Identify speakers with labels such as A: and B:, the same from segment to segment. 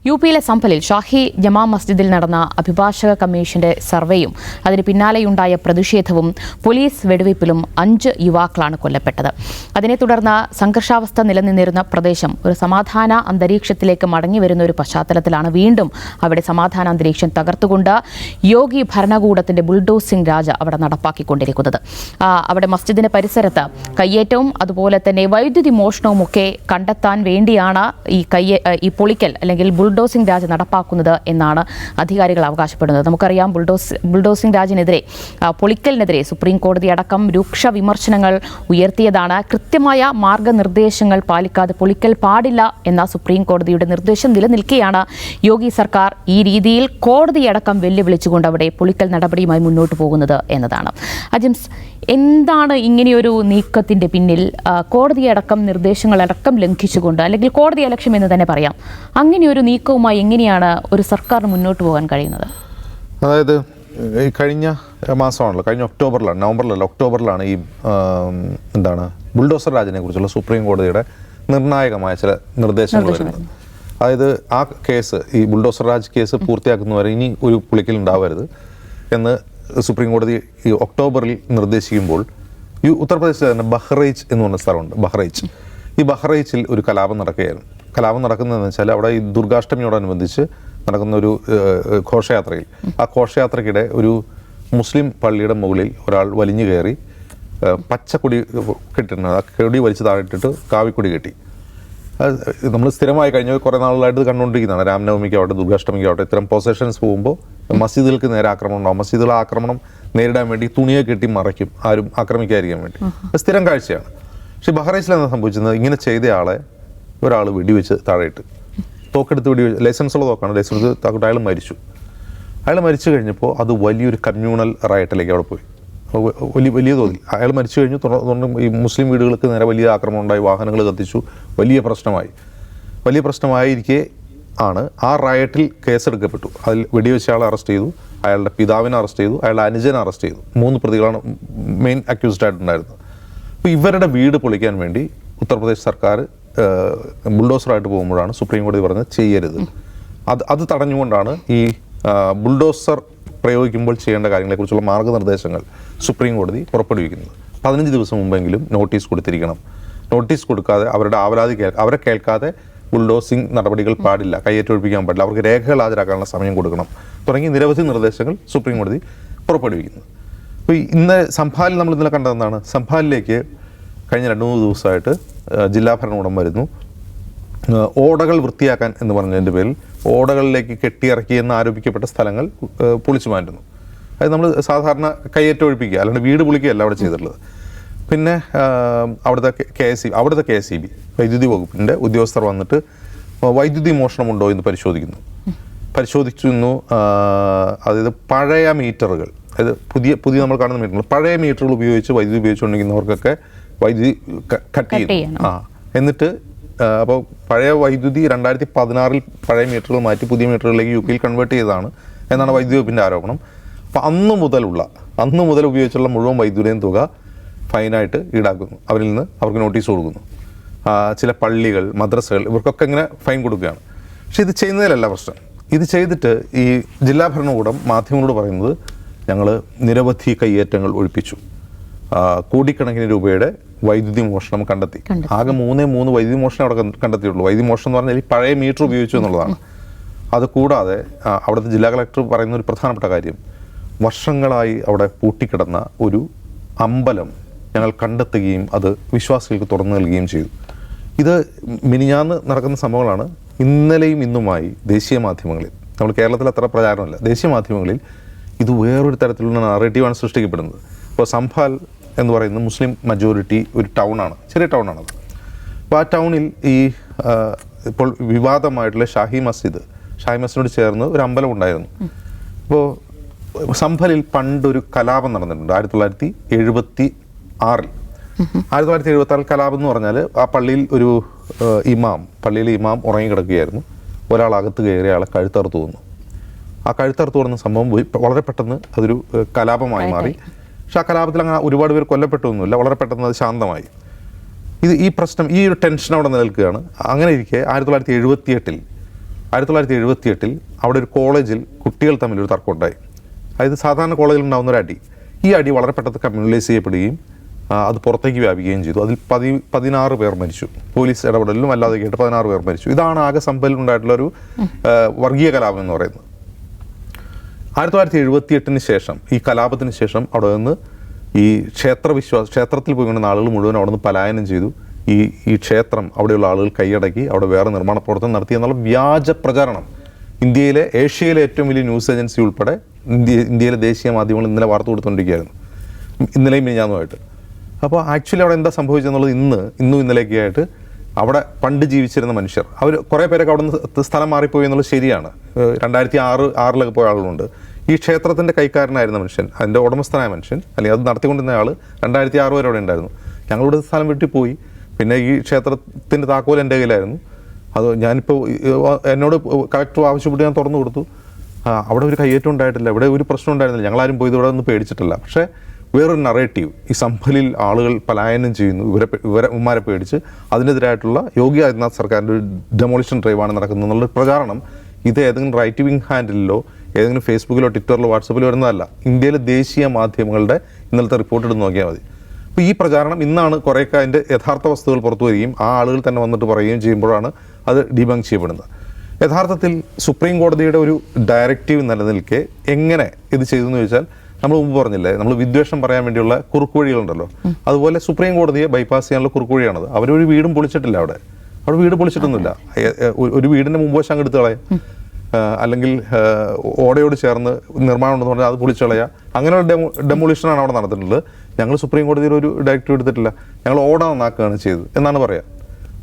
A: യുപിയിലെ സംഭലിൽ ഷാഹി ജമാ മസ്ജിദിൽ നടന്ന അഭിഭാഷക കമ്മീഷന്റെ സർവേയും അതിന് പിന്നാലെയുണ്ടായ പ്രതിഷേധവും പോലീസ് വെടിവയ്പിലും 5 യുവാക്കളാണ് കൊല്ലപ്പെട്ടത്. അതിനെ തുടർന്ന് സംഘർഷാവസ്ഥ നിലനിന്നിരുന്ന പ്രദേശം ഒരു സമാധാന അന്തരീക്ഷത്തിലേക്ക് മടങ്ങിവരുന്ന ഒരു പശ്ചാത്തലത്തിലാണ് വീണ്ടും അവിടെ സമാധാന അന്തരീക്ഷം തകർത്തുകൊണ്ട് യോഗി ഭരണകൂടത്തിന്റെ ബുൾഡോസിംഗ് രാജ അവിടെ നടപ്പാക്കിക്കൊണ്ടിരിക്കുന്നത്. അവിടെ മസ്ജിദിന്റെ പരിസരത്ത് കയ്യേറ്റവും അതുപോലെ തന്നെ വൈദ്യുതി മോഷണവും ഒക്കെ കണ്ടെത്താൻ വേണ്ടിയാണ് ഈ പൊളിക്കൽ അല്ലെങ്കിൽ ബുൾഡോസിംഗ് രാജ് നടപ്പാക്കുന്നത് എന്നാണ് അധികാരികൾ അവകാശപ്പെടുന്നത്. നമുക്കറിയാം, ബുൾഡോസിംഗ് രാജിനെതിരെ പൊളിക്കലിനെതിരെ സുപ്രീം കോടതി അടക്കം രൂക്ഷ വിമർശനങ്ങൾ ഉയർത്തിയതാണ്. കൃത്യമായ മാർഗനിർദ്ദേശങ്ങൾ പാലിക്കാതെ പൊളിക്കൽ പാടില്ല എന്ന സുപ്രീം കോടതിയുടെ നിർദ്ദേശം നിലനിൽക്കെയാണ് യോഗി സർക്കാർ ഈ രീതിയിൽ കോടതിയടക്കം വെല്ലുവിളിച്ചുകൊണ്ട് അവിടെ പൊളിക്കൽ നടപടിയുമായി മുന്നോട്ട് പോകുന്നത് എന്നതാണ്. അജിംസ്, എന്താണ് ഇങ്ങനെയൊരു നീക്കത്തിന്റെ പിന്നിൽ? കോടതിയടക്കം നിർദ്ദേശങ്ങളടക്കം ലംഘിച്ചുകൊണ്ട്, അല്ലെങ്കിൽ കോടതി അലക്ഷ്യം എന്ന് തന്നെ പറയാം, അങ്ങനെയൊരു നീക്കവുമായി എങ്ങനെയാണ് ഒരു സർക്കാരിന് മുന്നോട്ട് പോകാൻ കഴിയുന്നത്?
B: അതായത് ഈ കഴിഞ്ഞ മാസമാണല്ലോ, കഴിഞ്ഞ ഒക്ടോബറിലാണ് ഈ ബുൾഡോസർ രാജിനെ കുറിച്ചുള്ള സുപ്രീം കോടതിയുടെ നിർണായകമായ ചില നിർദ്ദേശങ്ങൾ വരുന്നത്. അതായത് ആ കേസ്, ഈ ബുൾഡോസർ രാജ് കേസ് പൂർത്തിയാക്കുന്നവരെ ഇനി ഒരു പൊളിക്കൽ ഉണ്ടാവരുത് എന്ന് സുപ്രീം കോടതി ഈ ഒക്ടോബറിൽ നിർദ്ദേശിക്കുമ്പോൾ ഈ ഉത്തർപ്രദേശിൽ തന്നെ ബഹ്റൈച്ച് എന്ന് പറഞ്ഞ സ്ഥലമുണ്ട്. ഈ ബഹ്റൈച്ചിൽ ഒരു കലാപം നടക്കുകയായിരുന്നു. കലാപം നടക്കുന്നതെന്ന് വെച്ചാൽ അവിടെ ഈ ദുർഗാഷ്ടമിയോടനുബന്ധിച്ച് നടക്കുന്ന ഒരു ഘോഷയാത്രയിൽ, ആ ഘോഷയാത്രയ്ക്കിടെ ഒരു മുസ്ലിം പള്ളിയുടെ മുകളിൽ ഒരാൾ വലിഞ്ഞു കയറി പച്ചക്കൊടി കെട്ടിട്ടുണ്ട്. ആ കൊടി വലിച്ച് താഴെട്ടിട്ട് കാവിക്കൊടി കെട്ടി. നമ്മൾ സ്ഥിരമായി കഴിഞ്ഞ കുറേ നാളുകളായിട്ട് ഇത് കണ്ടുകൊണ്ടിരിക്കുന്നതാണ്. രാമനവമിക്കാവട്ടെ ദുർഗാഷ്ടമിക്കാവട്ടെ ഇത്തരം പൊസഷൻസ് പോകുമ്പോൾ മസ്ജിദുകൾക്ക് നേരെ ആക്രമണം ഉണ്ടാവും. മസ്ജിദുകളെ ആക്രമണം നേരിടാൻ വേണ്ടി തുണിയെ കെട്ടി മറയ്ക്കും, ആരും ആക്രമിക്കാതിരിക്കാൻ വേണ്ടി. സ്ഥിരം കാഴ്ചയാണ്. പക്ഷേ ബഹ്റൈച്ചിൽ എന്താ സംഭവിച്ചത്? ഇങ്ങനെ ചെയ്തയാളെ ഒരാൾ വെടിവെച്ച് താഴെയിട്ട് തോക്കെടുത്ത് വെടിവെച്ച്, ലൈസൻസ് ഉള്ള തോക്കാണ്, ലൈസൻസ് താക്കിട്ട് അയാൾ മരിച്ചു. അയാൾ മരിച്ചു കഴിഞ്ഞപ്പോൾ അത് വലിയൊരു കമ്മ്യൂണൽ റയറ്റിലേക്ക് അവിടെ പോയി, വലിയ തോതിൽ. അയാൾ മരിച്ചു കഴിഞ്ഞു. തുടർന്ന് ഈ മുസ്ലിം വീടുകൾക്ക് നേരെ വലിയ ആക്രമണം ഉണ്ടായി, വാഹനങ്ങൾ കത്തിച്ചു, വലിയ പ്രശ്നമായിരിക്കെ ആണ് ആ റയറ്റിൽ കേസെടുക്കപ്പെട്ടു. അതിൽ വെടിവെച്ച ആളെ അറസ്റ്റ് ചെയ്തു, അയാളുടെ പിതാവിനെ അറസ്റ്റ് ചെയ്തു, അയാളുടെ അനുജനെ അറസ്റ്റ് ചെയ്തു. 3 പ്രതികളാണ് മെയിൻ അക്യൂസ്ഡ് ആയിട്ടുണ്ടായിരുന്നത്. അപ്പോൾ ഇവരുടെ വീട് പൊളിക്കാൻ വേണ്ടി ഉത്തർപ്രദേശ് സർക്കാർ ബുൾഡോസറായിട്ട് പോകുമ്പോഴാണ് സുപ്രീം കോടതി പറഞ്ഞത് ചെയ്യരുത്. അത് തടഞ്ഞുകൊണ്ടാണ് ഈ ബുൾഡോസർ പ്രയോഗിക്കുമ്പോൾ ചെയ്യേണ്ട കാര്യങ്ങളെക്കുറിച്ചുള്ള മാർഗ്ഗനിർദ്ദേശങ്ങൾ സുപ്രീം കോടതി പുറപ്പെടുവിക്കുന്നത്. 15 ദിവസം മുമ്പെങ്കിലും നോട്ടീസ് കൊടുത്തിരിക്കണം. നോട്ടീസ് കൊടുക്കാതെ അവരെ കേൾക്കാതെ ബുൾഡോസിംഗ് നടപടികൾ പാടില്ല, കയ്യേറ്റൊഴിപ്പിക്കാൻ പാടില്ല, അവർക്ക് രേഖകൾ ഹാജരാക്കാനുള്ള സമയം കൊടുക്കണം തുടങ്ങി നിരവധി നിർദ്ദേശങ്ങൾ സുപ്രീം കോടതി പുറപ്പെടുവിക്കുന്നു. അപ്പോൾ ഇന്ന് സംഭാലിൽ നമ്മൾ ഇന്നലെ കണ്ടതെന്താണ്? സംഭാലിലേക്ക് കഴിഞ്ഞ 2-3 ദിവസമായിട്ട് ജില്ലാ ഭരണകൂടം വരുന്നു. ഓടകൾ വൃത്തിയാക്കാൻ എന്ന് പറഞ്ഞതിൻ്റെ പേരിൽ ഓടകളിലേക്ക് കെട്ടിയിറക്കിയെന്ന് ആരോപിക്കപ്പെട്ട സ്ഥലങ്ങൾ പൊളിച്ചു മാറ്റുന്നു. അത് നമ്മൾ സാധാരണ കയ്യേറ്റൊഴിപ്പിക്കുക, അല്ലാണ്ട് വീട് പൊളിക്കുകയല്ല അവിടെ ചെയ്തിട്ടുള്ളത്. പിന്നെ അവിടുത്തെ KSEB വൈദ്യുതി വകുപ്പിൻ്റെ ഉദ്യോഗസ്ഥർ വന്നിട്ട് വൈദ്യുതി മോഷണമുണ്ടോ എന്ന് പരിശോധിച്ചു. അതായത് പഴയ മീറ്ററുകൾ, അതായത് പുതിയ നമ്മൾ കാണുന്ന മീറ്ററുകൾ, പഴയ മീറ്ററുകൾ ഉപയോഗിച്ച് വൈദ്യുതി ഉപയോഗിച്ചുകൊണ്ടിരിക്കുന്നവർക്കൊക്കെ വൈദ്യുതി കട്ട് ചെയ്യുന്നു. എന്നിട്ട് അപ്പോൾ പഴയ വൈദ്യുതി 2016 പഴയ മീറ്ററുകൾ മാറ്റി പുതിയ മീറ്ററുകളിലേക്ക് UPയിൽ കൺവേർട്ട് ചെയ്തതാണ് എന്നാണ് വൈദ്യുതി വകുപ്പിൻ്റെ ആരോപണം. അപ്പോൾ അന്ന് മുതൽ ഉപയോഗിച്ചുള്ള മുഴുവൻ വൈദ്യുതിയും തുക ഫൈനായിട്ട് ഈടാക്കുന്നു. അവരിൽ നിന്ന് അവർക്ക് നോട്ടീസ് കൊടുക്കുന്നു. ചില പള്ളികൾ, മദ്രസകൾ, ഇവർക്കൊക്കെ ഇങ്ങനെ ഫൈൻ കൊടുക്കുകയാണ്. പക്ഷെ ഇത് ചെയ്യുന്നതിലല്ല പ്രശ്നം. ഇത് ചെയ്തിട്ട് ഈ ജില്ലാ ഭരണകൂടം മാധ്യമങ്ങളോട് പറയുന്നത്, ഞങ്ങൾ നിരവധി കയ്യേറ്റങ്ങൾ ഒഴിപ്പിച്ചു, കോടിക്കണക്കിന് രൂപയുടെ വൈദ്യുതി മോഷണം കണ്ടെത്തി. ആകെ 3 വൈദ്യുതി മോഷണം അവിടെ കണ്ടെത്തിയുള്ളൂ. വൈദ്യുതി മോഷണം എന്ന് പറഞ്ഞാൽ ഈ പഴയ മീറ്റർ ഉപയോഗിച്ചു എന്നുള്ളതാണ്. അതുകൂടാതെ അവിടുത്തെ ജില്ലാ കളക്ടർ പറയുന്ന ഒരു പ്രധാനപ്പെട്ട കാര്യം, വർഷങ്ങളായി അവിടെ പൂട്ടിക്കിടന്ന ഒരു അമ്പലം ഞങ്ങൾ കണ്ടെത്തുകയും അത് വിശ്വാസികൾക്ക് തുറന്നു നൽകുകയും ചെയ്തു. ഇത് മിനിഞ്ഞാന്ന് നടക്കുന്ന സംഭവങ്ങളാണ്. ഇന്നലെയും ഇന്നുമായി ദേശീയ മാധ്യമങ്ങളിൽ, നമ്മൾ കേരളത്തിൽ അത്ര പ്രചാരമല്ല, ദേശീയ മാധ്യമങ്ങളിൽ ഇത് വേറൊരു തരത്തിലുള്ള നറേറ്റീവാണ് സൃഷ്ടിക്കപ്പെടുന്നത്. ഇപ്പോൾ സംഭാൽ എന്ന് പറയുന്നത് മുസ്ലിം മജോറിറ്റി ഒരു ടൗണാണ്, ചെറിയ ടൗണാണത്. അപ്പോൾ ആ ടൗണിൽ ഈ ഇപ്പോൾ വിവാദമായിട്ടുള്ള ഷാഹി മസ്ജിദിനോട് ചേർന്ന് ഒരു അമ്പലം ഉണ്ടായിരുന്നു. അപ്പോൾ സംഭലിൽ പണ്ടൊരു കലാപം നടന്നിട്ടുണ്ട് 1976. 1976 കലാപം എന്ന് പറഞ്ഞാൽ ആ പള്ളിയിൽ ഒരു പള്ളിയിലെ ഇമാം ഉറങ്ങിക്കിടക്കുകയായിരുന്നു. ഒരാൾ അകത്ത് കയറി അയാളെ കഴുത്തറുത്തു വന്നു. ആ കഴുത്തറുത്തു വന്ന സംഭവം വളരെ പെട്ടെന്ന് അതൊരു കലാപമായി മാറി. പക്ഷെ ആ കലാപത്തിൽ അങ്ങനെ ഒരുപാട് പേർ കൊല്ലപ്പെട്ടൊന്നുമില്ല, വളരെ പെട്ടെന്ന് അത് ശാന്തമായി. ഈ പ്രശ്നം, ഈ ഒരു ടെൻഷൻ അവിടെ നിലനിൽക്കുകയാണ്. അങ്ങനെ ഇരിക്കെ 1978 1978 അവിടെ ഒരു കോളേജിൽ കുട്ടികൾ തമ്മിലൊരു തർക്കമുണ്ടായി. അതായത് സാധാരണ കോളേജിൽ ഉണ്ടാകുന്ന ഒരു അടി, ഈ അടി വളരെ പെട്ടെന്ന് കമ്മ്യൂണലൈസ് ചെയ്യപ്പെടുകയും അത് പുറത്തേക്ക് വ്യാപിക്കുകയും ചെയ്തു. അതിൽ 16 പേർ മരിച്ചു. പോലീസ് ഇടപെടലിലും അല്ലാതെ കേട്ട് 16 പേർ മരിച്ചു. ഇതാണ് ആകെ സംഭവത്തിൽ ഉണ്ടായിട്ടുള്ള ഒരു വർഗീയ കലാപം എന്ന് പറയുന്നത്. 1978 ശേഷം, ഈ കലാപത്തിന് ശേഷം അവിടെ നിന്ന് ഈ ക്ഷേത്രത്തിൽ പോയിക്കൊണ്ടുന്ന ആളുകൾ മുഴുവൻ അവിടെ നിന്ന് പലായനം ചെയ്തു. ഈ ക്ഷേത്രം അവിടെയുള്ള ആളുകൾ കൈയടക്കി അവിടെ വേറെ നിർമ്മാണ പ്രവർത്തനം നടത്തി എന്നുള്ള വ്യാജ പ്രചാരണം ഏഷ്യയിലെ ഏറ്റവും വലിയ ന്യൂസ് ഏജൻസി ഉൾപ്പെടെ ഇന്ത്യയിലെ ദേശീയ മാധ്യമങ്ങൾ ഇന്നലെ വാർത്ത കൊടുത്തുകൊണ്ടിരിക്കുകയായിരുന്നു, ഇന്നലെയും മിനിഞ്ഞാന്നുമായിട്ട്. അപ്പോൾ ആക്ച്വലി അവിടെ എന്താ സംഭവിച്ചെന്നുള്ളത് ഇന്നും ഇന്നലെയൊക്കെ ആയിട്ട് അവിടെ പണ്ട് ജീവിച്ചിരുന്ന മനുഷ്യർ, അവർ കുറേ പേരൊക്കെ അവിടെ നിന്ന് സ്ഥലം മാറിപ്പോയി എന്നുള്ളത് ശരിയാണ്. 2006 പോയ ആളുകളുണ്ട്. ഈ ക്ഷേത്രത്തിൻ്റെ കൈക്കാരനായിരുന്ന മനുഷ്യൻ, അതിൻ്റെ ഉടമസ്ഥനായ മനുഷ്യൻ, അല്ലെങ്കിൽ അത് നടത്തിക്കൊണ്ടിരുന്ന ആൾ 2006 വരെ അവിടെ ഉണ്ടായിരുന്നു. ഞങ്ങളുടെ സ്ഥലം വിട്ടു പോയി. പിന്നെ ഈ ക്ഷേത്രത്തിൻ്റെ താക്കോൽ എൻ്റെ കയ്യിലായിരുന്നു. അത് ഞാനിപ്പോൾ എന്നോട് കളക്ടർ ആവശ്യപ്പെട്ട് ഞാൻ തുറന്നു കൊടുത്തു. അവിടെ ഒരു കയ്യേറ്റം ഉണ്ടായിട്ടില്ല, ഇവിടെ ഒരു പ്രശ്നം ഉണ്ടായിരുന്നില്ല, ഞങ്ങളാരും പോയി ഇവിടെ ഒന്നും പേടിച്ചിട്ടില്ല. പക്ഷേ വേറൊരു നറേറ്റീവ്, ഈ സംഭലിൽ ആളുകൾ പലായനം ചെയ്യുന്നു, ഇവന്മാരെ പേടിച്ച് അതിനെതിരായിട്ടുള്ള യോഗി ആദിത്യനാഥ് സർക്കാരിൻ്റെ ഒരു ഡെമോളിഷൻ ഡ്രൈവാണ് നടക്കുന്നത് എന്നുള്ള പ്രചാരണം ഇത് ഏതെങ്കിലും റൈറ്റ് വിങ് ഹാൻഡിലോ ഏതെങ്കിലും ഫേസ്ബുക്കിലോ ട്വിറ്ററിലോ വാട്സപ്പിലോ വരുന്നതല്ല. ഇന്ത്യയിലെ ദേശീയ മാധ്യമങ്ങളുടെ ഇന്നലത്തെ റിപ്പോർട്ട് എടുത്ത് നോക്കിയാൽ മതി. അപ്പോൾ ഈ പ്രചാരണം ഇന്നാണ് കുറേയൊക്കെ അതിൻ്റെ യഥാർത്ഥ വസ്തുതകൾ പുറത്തു വരികയും ആ ആളുകൾ തന്നെ വന്നിട്ട് പറയുകയും ചെയ്യുമ്പോഴാണ് അത് ഡീബങ്ക് ചെയ്യപ്പെടുന്നത്. യഥാർത്ഥത്തിൽ സുപ്രീം കോടതിയുടെ ഒരു ഡയറക്റ്റീവ് നിലനിൽക്കെ എങ്ങനെ ഇത് ചെയ്തെന്ന് ചോദിച്ചാൽ, നമ്മൾ മുമ്പ് പറഞ്ഞില്ലേ, നമ്മൾ വിദ്വേഷം പറയാൻ വേണ്ടിയുള്ള കുറുക്ക് വഴികളുണ്ടല്ലോ, അതുപോലെ സുപ്രീം കോടതിയെ ബൈപ്പാസ് ചെയ്യാനുള്ള കുറുക്ക് വഴിയാണത്. അവരൊരു വീടും പൊളിച്ചിട്ടില്ല, അവിടെ വീട് പൊളിച്ചിട്ടൊന്നുമില്ല. ഒരു വീടിൻ്റെ മുമ്പ് അങ്ങ് എടുത്ത് കളയാം, അല്ലെങ്കിൽ ഓടയോട് ചേർന്ന് നിർമ്മാണം ഉണ്ടെന്ന് പറഞ്ഞാൽ അത് പൊളിച്ച് കളയുക, അങ്ങനെയുള്ള ഡെമോളിഷനാണ് അവിടെ നടന്നിട്ടുള്ളത്. ഞങ്ങൾ സുപ്രീം കോടതിയിൽ ഒരു ഡയറക്റ്റീവ് എടുത്തിട്ടില്ല, ഞങ്ങൾ ഓട നന്നാക്കുകയാണ് ചെയ്തത് എന്നാണ് പറയുക.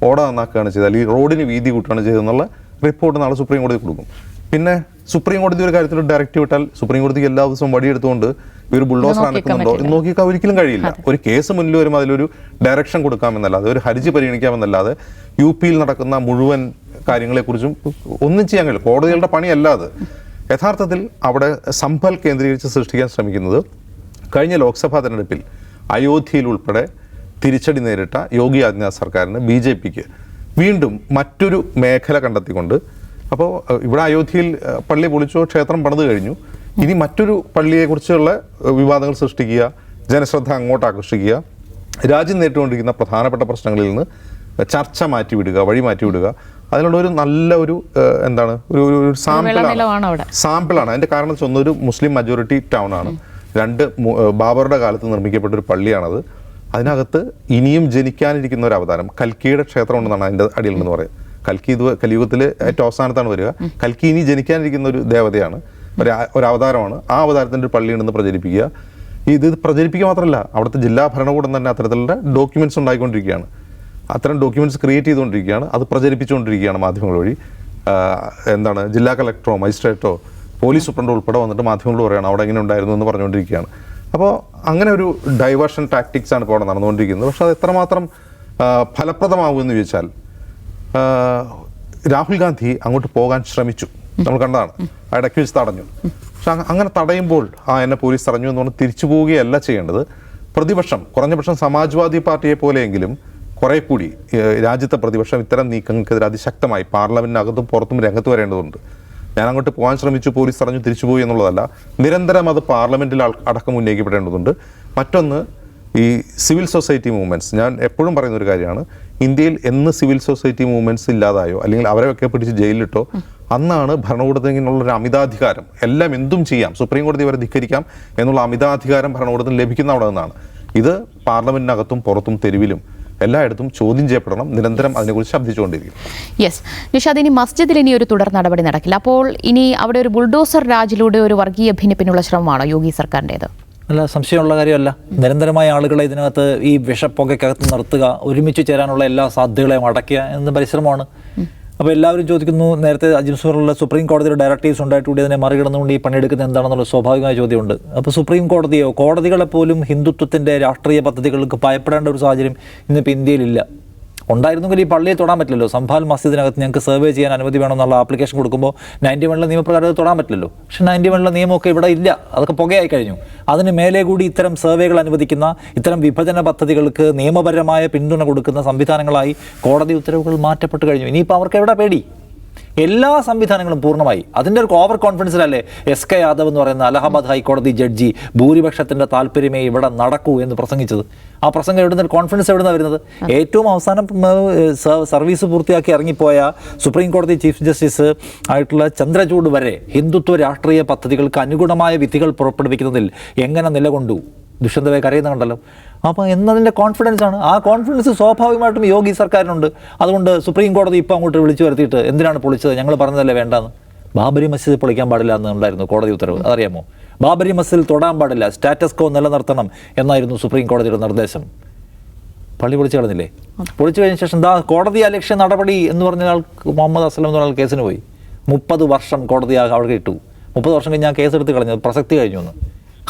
B: ഓട നന്നാക്കുകയാണ് ചെയ്തത്, അല്ലെങ്കിൽ റോഡിന് വീതി കൂട്ടുകയാണ് ചെയ്തതെന്നുള്ള റിപ്പോർട്ട് നാളെ സുപ്രീം കോടതി കൊടുക്കും. പിന്നെ സുപ്രീം കോടതി ഒരു കാര്യത്തിൽ ഡയറക്റ്റീവ് ഇട്ടാൽ സുപ്രീം കോടതിക്ക് എല്ലാ ദിവസവും വടിയെടുത്തുകൊണ്ട് ഇവർ ബുൾഡോസർ അനക്കുന്നുണ്ടോ എന്ന് നോക്കിയാൽ ഒരിക്കലും കഴിയില്ല. ഒരു കേസ് മുന്നിൽ വരുമ്പോൾ അതിലൊരു ഡയറക്ഷൻ കൊടുക്കാമെന്നല്ലാതെ, ഒരു ഹർജി പരിഗണിക്കാമെന്നല്ലാതെ യു.പിയിൽ നടക്കുന്ന മുഴുവൻ കാര്യങ്ങളെക്കുറിച്ചും ഒന്നും ചെയ്യാൻ കഴിയില്ല. കോടതികളുടെ പണിയല്ല അത്. യഥാർത്ഥത്തിൽ അവിടെ സംഭൽ കേന്ദ്രീകരിച്ച് സൃഷ്ടിക്കാൻ ശ്രമിക്കുന്നത് കഴിഞ്ഞ ലോക്സഭാ തെരഞ്ഞെടുപ്പിൽ അയോധ്യയിൽ ഉൾപ്പെടെ തിരിച്ചടി നേരിട്ട യോഗി ആദിത്യനാഥ് സർക്കാരിന്, BJPക്ക് വീണ്ടും മറ്റൊരു മേഖല കണ്ടെത്തിക്കൊണ്ട്, അപ്പോൾ ഇവിടെ അയോധ്യയിൽ പള്ളി പൊളിച്ചോ, ക്ഷേത്രം പണിത് കഴിഞ്ഞു, ഇനി മറ്റൊരു പള്ളിയെക്കുറിച്ചുള്ള വിവാദങ്ങൾ സൃഷ്ടിക്കുക, ജനശ്രദ്ധ അങ്ങോട്ട് ആകർഷിക്കുക, രാജ്യം നേരിട്ടുകൊണ്ടിരിക്കുന്ന പ്രധാനപ്പെട്ട പ്രശ്നങ്ങളിൽ നിന്ന് ചർച്ച മാറ്റിവിടുക, വഴി മാറ്റിവിടുക, അതിനുള്ള ഒരു നല്ല ഒരു ഒരു സാമ്പിളാണ്. അതിൻ്റെ കാരണം വെച്ചാൽ ഒന്നൊരു മുസ്ലിം മജോറിറ്റി ടൗൺ ആണ്, 2 ബാബറുടെ കാലത്ത് നിർമ്മിക്കപ്പെട്ട ഒരു പള്ളിയാണത്. അതിനകത്ത് ഇനിയും ജനിക്കാനിരിക്കുന്ന ഒരു അവതാരം, കൽക്കിയുടെ ക്ഷേത്രം ഉണ്ടെന്നാണ് അതിൻ്റെ അടിയിലുണ്ടെന്ന് പറയുന്നത്. കൽക്കി ഇത് കലിയുഗത്തിൽ ഏറ്റവും അവസാനത്താണ് വരിക. കൽക്കി ഇനി ജനിക്കാനിരിക്കുന്ന ഒരു ദേവതയാണ്, ഒരു അവതാരമാണ്. ആ അവതാരത്തിൻ്റെ ഒരു പള്ളിയുണ്ടെന്ന് പ്രചരിപ്പിക്കുക. ഇത് പ്രചരിപ്പിക്കുക മാത്രമല്ല, അവിടുത്തെ ജില്ലാ ഭരണകൂടം തന്നെ അത്തരത്തിലുള്ള ഡോക്യുമെൻറ്റ്സ് ഉണ്ടായിക്കൊണ്ടിരിക്കുകയാണ്, അത്തരം ഡോക്യുമെൻറ്റ്സ് ക്രിയേറ്റ് ചെയ്തുകൊണ്ടിരിക്കുകയാണ്, അത് പ്രചരിപ്പിച്ചുകൊണ്ടിരിക്കുകയാണ് മാധ്യമങ്ങൾ വഴി. ജില്ലാ കളക്ടറോ മജിസ്ട്രേറ്റോ പോലീസ് സൂപ്രണ്ടോ ഉൾപ്പെടെ വന്നിട്ട് മാധ്യമങ്ങളോട് പറയുകയാണ് അവിടെ എങ്ങനെ ഉണ്ടായിരുന്നു എന്ന് പറഞ്ഞുകൊണ്ടിരിക്കുകയാണ്. അപ്പോൾ അങ്ങനെ ഒരു ഡൈവേർഷൻ ടാക്ടിക്സ് ആണ് ഇപ്പോൾ അവിടെ നടന്നുകൊണ്ടിരിക്കുന്നത്. പക്ഷെ അത് എത്രമാത്രം ഫലപ്രദമാകുമെന്ന് ചോദിച്ചാൽ, രാഹുൽ ഗാന്ധി അങ്ങോട്ട് പോകാൻ ശ്രമിച്ചു, നമ്മൾ കണ്ടതാണ്, ഇടയ്ക്ക് വെച്ച് തടഞ്ഞു. പക്ഷെ അങ്ങനെ തടയുമ്പോൾ എന്നെ പോലീസ് തടഞ്ഞു എന്ന് പറഞ്ഞ് തിരിച്ചു പോവുകയല്ല ചെയ്യേണ്ടത്. പ്രതിപക്ഷം, കുറഞ്ഞപക്ഷം സമാജ്വാദി പാർട്ടിയെ പോലെയെങ്കിലും കുറെ കൂടി രാജ്യത്തെ പ്രതിപക്ഷം ഇത്തരം നീക്കങ്ങൾക്കെതിരെ അതിശക്തമായി പാർലമെന്റിനകത്തും പുറത്തും രംഗത്ത് വരേണ്ടതുണ്ട്. ഞാൻ അങ്ങോട്ട് പോകാൻ ശ്രമിച്ചു, പോലീസ് തടഞ്ഞു, തിരിച്ചുപോയി എന്നുള്ളതല്ല, നിരന്തരം അത് പാർലമെന്റിൽ അടക്കം ഉന്നയിക്കപ്പെടേണ്ടതുണ്ട്. മറ്റൊന്ന്, ഈ സിവിൽ സൊസൈറ്റി മൂവ്മെൻറ്റ്സ്, ഞാൻ എപ്പോഴും പറയുന്ന ഒരു കാര്യമാണ്, ഇന്ത്യയിൽ എന്ന് സിവിൽ സൊസൈറ്റി മൂവ്മെൻറ്റ്സ് ഇല്ലാതായോ അല്ലെങ്കിൽ അവരെയൊക്കെ പിടിച്ച് ജയിലിലിട്ടോ അന്നാണ് ഭരണകൂടത്തിനുള്ളൊരു അമിതാധികാരം, എല്ലാം എന്തും ചെയ്യാം, സുപ്രീം കോടതി വരെ ധിക്കരിക്കാം എന്നുള്ള അമിതാധികാരം ഭരണകൂടത്തിന് ലഭിക്കുന്ന അവിടെ നിന്നാണ്. ഇത് പാർലമെന്റിനകത്തും പുറത്തും തെരുവിലും എല്ലായിടത്തും ചോദ്യം ചെയ്യപ്പെടണം, നിരന്തരം അതിനെക്കുറിച്ച് ശബ്ദിച്ചുകൊണ്ടിരിക്കും.
A: യെസ് നിഷാദ്, ഇനി മസ്ജിദിൽ ഇനി ഒരു തുടർ നടപടി നടക്കില്ല, അപ്പോൾ ഇനി അവിടെ ഒരു ബുൾഡോസർ രാജിലൂടെ ഒരു വർഗീയ ഭിന്നിപ്പിനുള്ള ശ്രമമാണോ യോഗി സർക്കാരിൻ്റേത്?
C: അല്ല, സംശയമുള്ള കാര്യമല്ല. നിരന്തരമായ ആളുകളെ ഇതിനകത്ത് ഈ വിഷപ്പുകയ്ക്കകത്ത് നിർത്തുക, ഒരുമിച്ച് ചേരാനുള്ള എല്ലാ സാധ്യതകളെയും അടയ്ക്കുക എന്ന പരിശ്രമമാണ്. അപ്പോൾ എല്ലാവരും ചോദിക്കുന്നു, നേരത്തെ അജിംസൂറുള്ള സുപ്രീം കോടതിയുടെ ഡയറക്റ്റീവ്സ് ഉണ്ടായിട്ടുകൂടി അതിനെ മറികടന്നുകൊണ്ട് ഈ പണിയെടുക്കുന്നത് എന്താണെന്നുള്ള സ്വാഭാവികമായ ചോദ്യമുണ്ട്. അപ്പോൾ സുപ്രീം കോടതിയോ കോടതികളെപ്പോലും ഹിന്ദുത്വത്തിൻ്റെ രാഷ്ട്രീയ പദ്ധതികൾക്ക് ഭയപ്പെടേണ്ട ഒരു സാഹചര്യം ഇന്നിപ്പോൾ ഇന്ത്യയിലില്ല. ഉണ്ടായിരുന്നെങ്കിൽ ഈ പള്ളിയെ തൊടാൻ പറ്റില്ലല്ലോ. സംഭാൽ മസ്ജിദിനകത്ത് ഞങ്ങൾക്ക് സർവേ ചെയ്യാൻ അനുമതി വേണമെന്നുള്ള ആപ്ലിക്കേഷൻ കൊടുക്കുമ്പോൾ 91 നിയമപ്രകാരം അത് തൊടാൻ പറ്റില്ലല്ലോ. പക്ഷേ 91 നിയമമൊക്കെ ഇവിടെ ഇല്ല, അതൊക്കെ പുകയായി കഴിഞ്ഞു. അതിന് മേലെ കൂടി ഇത്തരം സർവേകൾ അനുവദിക്കുന്ന, ഇത്തരം വിഭജന പദ്ധതികൾക്ക് നിയമപരമായ പിന്തുണ കൊടുക്കുന്ന സംവിധാനങ്ങളായി കോടതി ഉത്തരവുകൾ മാറ്റപ്പെട്ട് കഴിഞ്ഞു. ഇനിയിപ്പോൾ അവർക്ക് എവിടെ പേടി? എല്ലാ സംവിധാനങ്ങളും പൂർണ്ണമായി അതിൻ്റെ ഒരു ഓവർ കോൺഫിഡൻസിലല്ലേ SK യാദവ് എന്ന് പറയുന്ന അലഹാബാദ് ഹൈക്കോടതി ജഡ്ജി ഭൂരിപക്ഷത്തിൻ്റെ താല്പര്യമേ ഇവിടെ നടക്കൂ എന്ന് പ്രസംഗിച്ചത്. ആ പ്രസംഗം എവിടുന്ന കോൺഫിഡൻസ് എവിടുന്നാണ് വരുന്നത്? ഏറ്റവും അവസാനം സർവീസ് പൂർത്തിയാക്കി ഇറങ്ങിപ്പോയ സുപ്രീം കോടതി ചീഫ് ജസ്റ്റിസ് ആയിട്ടുള്ള ചന്ദ്രചൂഡ് വരെ ഹിന്ദുത്വ രാഷ്ട്രീയ പദ്ധതികൾക്ക് അനുഗുണമായ വിധികൾ പുറപ്പെടുവിക്കുന്നതിൽ എങ്ങനെ നിലകൊണ്ടു? ദുഷ്യന്തവേ കരയുന്നുണ്ടല്ലോ. അപ്പോൾ എന്നതിൻ്റെ കോൺഫിഡൻസ് ആണ്. ആ കോൺഫിഡൻസ് സ്വാഭാവികമായിട്ടും യോഗി സർക്കാരിനുണ്ട്. അതുകൊണ്ട് സുപ്രീം കോടതി ഇപ്പോൾ അങ്ങോട്ട് വിളിച്ചു വരുത്തിയിട്ട് എന്തിനാണ് പൊളിച്ചത്, ഞങ്ങൾ പറഞ്ഞതല്ലേ വേണ്ടാന്ന്. ബാബരി മസ്ജിദ് പൊളിക്കാൻ പാടില്ല എന്നുണ്ടായിരുന്നു കോടതി ഉത്തരവ്, അതറിയാമോ? ബാബരി മസ്ജിദിൽ തൊടാൻ പാടില്ല, സ്റ്റാറ്റസ് കോ നിലനിർത്തണം എന്നായിരുന്നു സുപ്രീം കോടതിയുടെ നിർദ്ദേശം. പള്ളി പൊളിച്ചു കളഞ്ഞില്ലേ? പൊളിച്ചു കഴിഞ്ഞ ശേഷം കോടതി അലക്ഷ്യ നടപടി എന്ന് പറഞ്ഞ ആൾക്ക് മുഹമ്മദ് അസ്ലം എന്ന് പറഞ്ഞ കേസിന് പോയി 30 വർഷം കോടതി അവിടെ ഇട്ടു. 30 വർഷം കഴിഞ്ഞ് ആ കേസെടുത്ത് കളഞ്ഞത്, പ്രസക്തി കഴിഞ്ഞു എന്ന്.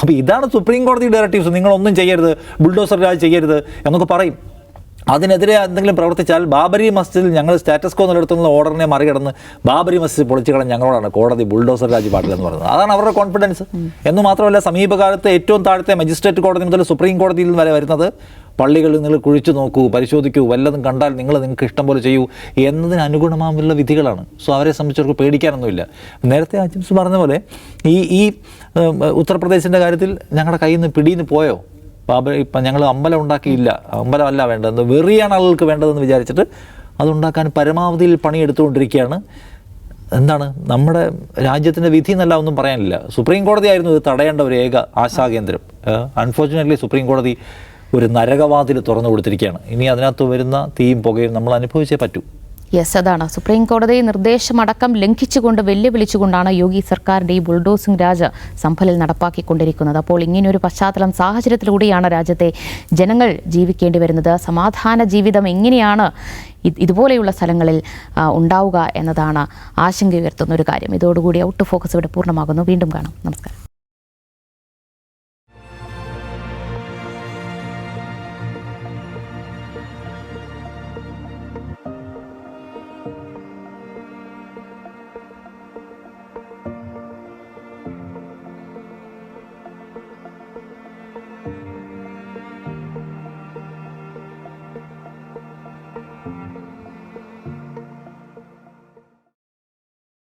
C: അപ്പോൾ ഇതാണ് സുപ്രീം കോടതി ഡയറക്റ്റീവ്സ്. നിങ്ങളൊന്നും ചെയ്യരുത്, ബുൾഡോസർ രാജ് ചെയ്യരുത് എന്നൊക്കെ പറയും. അതിനെതിരെ എന്തെങ്കിലും പ്രവർത്തിച്ചാൽ ബാബരി മസ്ജിദിൽ ഞങ്ങൾ സ്റ്റാറ്റസ് കോ നിലനിർത്തുന്ന ഓർഡറിനെ മറികടന്ന് ബാബരി മസ്ജിദ് പൊളിച്ചു കളഞ്ഞ ഞങ്ങളോടാണ് കോടതി ബുൾഡോസർ രാജ് പാടില്ല എന്ന് പറയുന്നത്. അതാണ് അവരുടെ കോൺഫിഡൻസ്. എന്ന് മാത്രമല്ല, സമീപകാലത്ത് ഏറ്റവും താഴത്തെ മജിസ്ട്രേറ്റ് കോടതി മുതൽ സുപ്രീം കോടതിയിൽ വരെ വരുന്നത് പള്ളികളിൽ നിങ്ങൾ കുഴിച്ചു നോക്കൂ, പരിശോധിക്കൂ, വല്ലതും കണ്ടാൽ നിങ്ങൾക്ക് ഇഷ്ടം പോലെ ചെയ്യൂ എന്നതിന് അനുഗുണമായുള്ള വിധികളാണ്. സോ അവരെ സംബന്ധിച്ചവർക്ക് പേടിക്കാനൊന്നുമില്ല. നേരത്തെ അജിംസ് പറഞ്ഞ പോലെ ഈ ഉത്തർപ്രദേശിൻ്റെ കാര്യത്തിൽ ഞങ്ങളുടെ കയ്യിൽ നിന്ന് പിടിയിൽ പോയോ? ഇപ്പം ഞങ്ങൾ അമ്പലം ഉണ്ടാക്കിയില്ല, അമ്പലമല്ല വേണ്ടതെന്ന്, വെറിയാണ് ആളുകൾക്ക് വേണ്ടതെന്ന് വിചാരിച്ചിട്ട് അതുണ്ടാക്കാൻ പരമാവധിയിൽ പണിയെടുത്തുകൊണ്ടിരിക്കുകയാണ്. എന്താണ് നമ്മുടെ രാജ്യത്തിൻ്റെ വിധി എന്നല്ല ഒന്നും പറയാനില്ല. സുപ്രീം കോടതി ആയിരുന്നു ഇത് തടയേണ്ട ഒരു ഏക ആശാകേന്ദ്രം. അൺഫോർച്ചുനേറ്റ്ലി സുപ്രീം കോടതി ഒരു നരകവാതിൽ തുറന്നു കൊടുത്തിരിക്കുകയാണ്. ഇനി അതിനകത്ത് വരുന്ന തീയും പുകയും നമ്മൾ അനുഭവിച്ചേ പറ്റൂ.
A: യെസ്, അതാണ് സുപ്രീം കോടതി നിർദ്ദേശമടക്കം ലംഘിച്ചുകൊണ്ട് വെല്ലുവിളിച്ചുകൊണ്ടാണ് യോഗി സർക്കാരിൻ്റെ ഈ ബുൾഡോസിംഗ് രാജ് സംഭലിൽ നടപ്പാക്കിക്കൊണ്ടിരിക്കുന്നത്. അപ്പോൾ ഇങ്ങനെയൊരു പശ്ചാത്തലം സാഹചര്യത്തിലൂടെയാണ് രാജ്യത്തെ ജനങ്ങൾ ജീവിക്കേണ്ടി വരുന്നത്. സമാധാന ജീവിതം എങ്ങനെയാണ് ഇതുപോലെയുള്ള സ്ഥലങ്ങളിൽ ഉണ്ടാവുക എന്നതാണ് ആശങ്കയുയർത്തുന്ന ഒരു കാര്യം. ഇതോടുകൂടി ഔട്ട് ഓഫ് ഫോക്കസ് ഇവിടെ പൂർണ്ണമാകുന്നു. വീണ്ടും കാണാം. നമസ്കാരം.